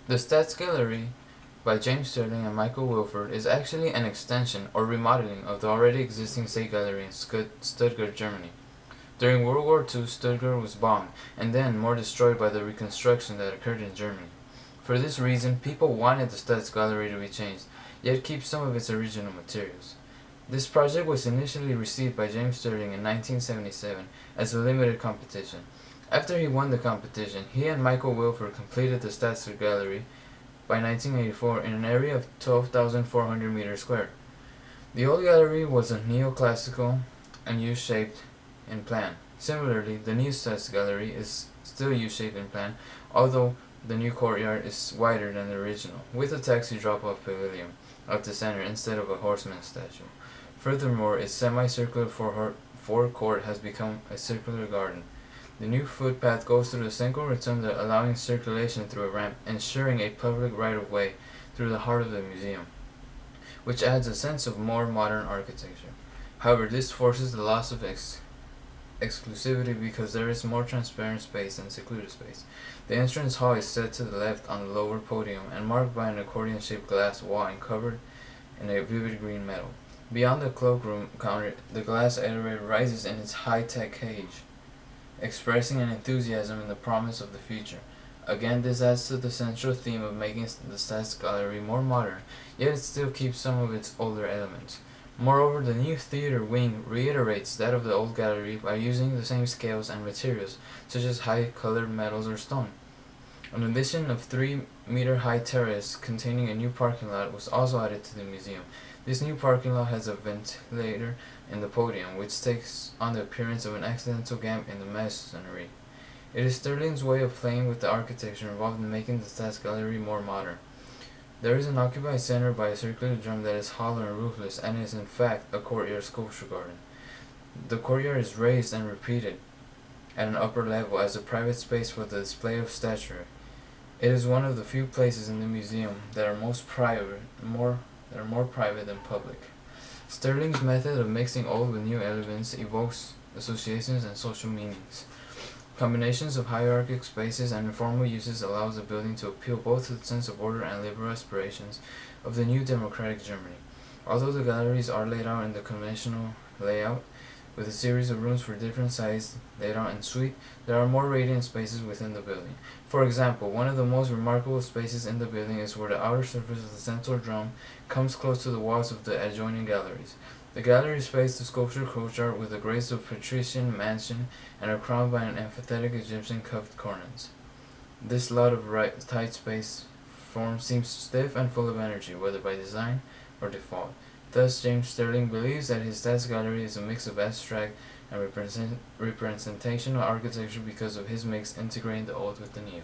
The Staatsgalerie by James Sterling and Michael Wilford is actually an extension or remodeling of the already existing State Gallery in Stuttgart, Germany. During World War II, Stuttgart was bombed and then more destroyed by the reconstruction that occurred in Germany. For this reason, people wanted the Staatsgalerie to be changed, yet keep some of its original materials. This project was initially received by James Sterling in 1977 as a limited competition. After he won the competition, he and Michael Wilford completed the Staatsgalerie by 1984 in an area of 12,400 meters squared. The old gallery was a neoclassical and U-shaped in plan. Similarly, the new Staatsgalerie is still U-shaped in plan, although the new courtyard is wider than the original, with a taxi drop-off pavilion at the center instead of a horseman statue. Furthermore, its semicircular forecourt has become a circular garden. The new footpath goes through the central rotunda, allowing circulation through a ramp, ensuring a public right-of-way through the heart of the museum, which adds a sense of more modern architecture. However, this forces the loss of exclusivity because there is more transparent space and secluded space. The entrance hall is set to the left on the lower podium and marked by an accordion-shaped glass wall and covered in a vivid green metal. Beyond the cloakroom counter, the glass elevator rises in its high-tech cage, expressing an enthusiasm in the promise of the future. Again, this adds to the central theme of making the Staatsgalerie more modern, yet it still keeps some of its older elements. Moreover, the new theater wing reiterates that of the old gallery by using the same scales and materials, such as high-colored metals or stone. An addition of 3-meter-high terrace containing a new parking lot was also added to the museum. This new parking lot has a ventilator in the podium, which takes on the appearance of an accidental gap in the masonry. It is Sterling's way of playing with the architecture involved in making the Staatsgalerie more modern. There is an occupied center by a circular drum that is hollow and roofless and is in fact a courtyard sculpture garden. The courtyard is raised and repeated at an upper level as a private space for the display of statuary. It is one of the few places in the museum that are more private than public. Sterling's method of mixing old with new elements evokes associations and social meanings. Combinations of hierarchic spaces and informal uses allows the building to appeal both to the sense of order and liberal aspirations of the new democratic Germany. Although the galleries are laid out in the conventional layout, with a series of rooms for different sizes laid out in suite, there are more radiant spaces within the building. For example, one of the most remarkable spaces in the building is where the outer surface of the central drum comes close to the walls of the adjoining galleries. The galleries face the sculptured courtyard with the grace of patrician mansion and are crowned by an emphatic Egyptian cuffed cornice. This lot of tight space form seems stiff and full of energy, whether by design or default. Thus, James Sterling believes that his Staatsgalerie is a mix of abstract and representational architecture because of his mix integrating the old with the new.